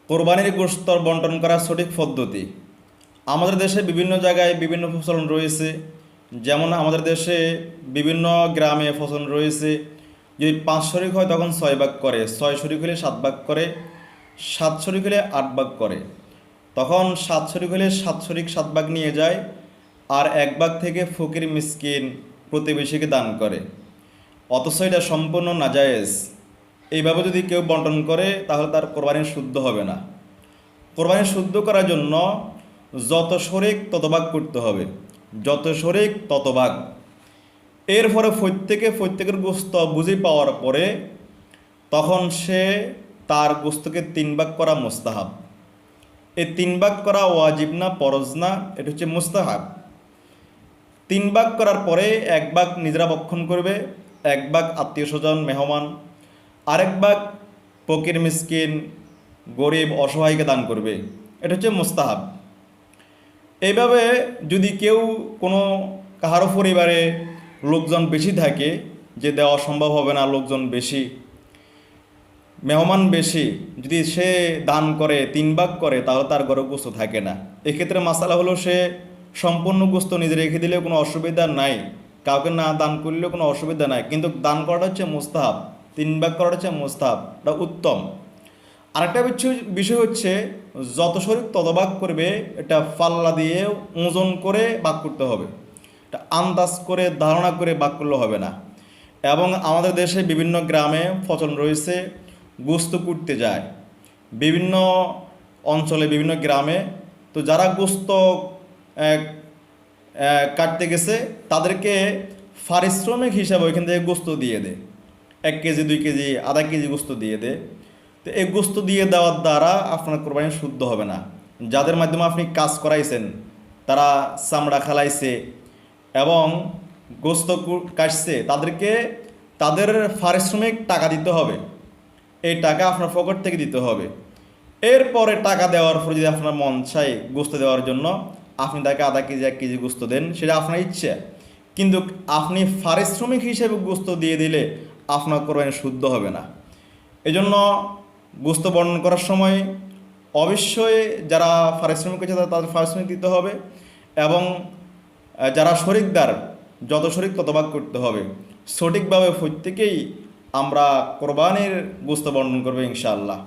কোরবানির গোশত বন্টন করার সঠিক পদ্ধতি। আমাদের দেশে বিভিন্ন জায়গায় বিভিন্ন ফসল রয়েছে। যেমন আমাদের দেশে বিভিন্ন গ্রামে ফসল রয়েছে। যদি 5 শরিক হয় তখন 6 ভাগ করে, 6 শরিক হলে 7 ভাগ করে, 7 শরিক হলে 8 ভাগ করে। তখন 7 শরিক হলে 7 শরিক 7 ভাগ নিয়ে যায়, আর 1 ভাগ থেকে ফকির মিসকিন প্রতিবেশীকে দান করে। অথচ এটা সম্পূর্ণ নাজায়েজ। এইভাবে যদি কেউ বন্টন করে তাহলে তার কোরবানি শুদ্ধ হবে না। কোরবানি শুদ্ধ করার জন্য যত শরিক তত ভাগ করতে হবে, যত শরিক তত ভাগ। এরপরে প্রত্যেকের গোস্ত বুঝে পাওয়ার পরে তখন সে তার গোস্তকে 3 ভাগ করা মুস্তাহাব। এই 3 ভাগ করা ওয়াজিব না, ফরজ না, এটা হচ্ছে মুস্তাহাব। 3 ভাগ করার পরে 1 ভাগ নিজেরা ভক্ষণ করবে, 1 ভাগ আত্মীয় স্বজন মেহমান, আরেক ভাগ ফকির মিসকিন গরিব অসহায়কে দান করবে। এটা হচ্ছে মুস্তাহাব। এইভাবে যদি কেউ কোনো কাহারও পরিবারে লোকজন বেশি থাকে, যে দেওয়া সম্ভব হবে না, লোকজন বেশি, মেহমান বেশি, যদি সে দান করে 3 ভাগ করে তাহলে তার ঘরে গোস্ত থাকে না। এক্ষেত্রে মাসালা হলো সে সম্পূর্ণ গোস্ত নিজে রেখে দিলেও কোনো অসুবিধা নাই, কাউকে না দান করলেও কোনো অসুবিধা নাই, কিন্তু দান করাটা হচ্ছে মুস্তাহাব। 3 ভাগ করাটা হচ্ছে মুস্তাহাব, এটা উত্তম। আরেকটা বিষয় হচ্ছে যত শরিক তত ভাগ করবে, এটা পাল্লা দিয়ে ওজন করে ভাগ করতে হবে। এটা আন্দাজ করে ধারণা করে ভাগ করলে হবে না। এবং আমাদের দেশে বিভিন্ন গ্রামে ফসল রয়েছে, গোস্ত কুটতে যায় বিভিন্ন অঞ্চলে বিভিন্ন গ্রামে। তো যারা গোস্ত আহ, কাটতে গেছে তাদেরকে পারিশ্রমিক হিসাবে ওইখান থেকে গোস্ত দিয়ে দেয়, 1 কেজি 2 কেজি আধা কেজি গোস্ত দিয়ে দেয়। তো এই গোস্ত দিয়ে দেওয়ার দ্বারা আপনার কোরবানি শুদ্ধ হবে না। যাদের মাধ্যমে আপনি কাজ করাইছেন তারা চামড়া খালাইছে এবং গোস্ত কাটছে, তাদেরকে তাদের পারিশ্রমিক টাকা দিতে হবে। এই টাকা আপনার পকেট থেকে দিতে হবে। এরপরে টাকা দেওয়ার পর যদি আপনার মন চায় গোস্ত দেওয়ার জন্য, আপনি তাকে আধা কেজি 1 কেজি গোস্ত দেন, সেটা আপনার ইচ্ছে। কিন্তু আপনি পারিশ্রমিক হিসেবে গোস্ত দিয়ে দিলে আপনার কোরবানি শুদ্ধ হবে না। এজন্য গোস্ত বর্ণন করার সময় অবশ্যই যারা পারিশ্রমিক হচ্ছে তাদের পারিশ্রমিক দিতে হবে, এবং যারা শরিকদার যত শরিক তত ভাগ করতে হবে। সঠিকভাবে প্রত্যেকেই আমরা কোরবানির গোস্ত বর্ণন করবো ইনশাআল্লাহ।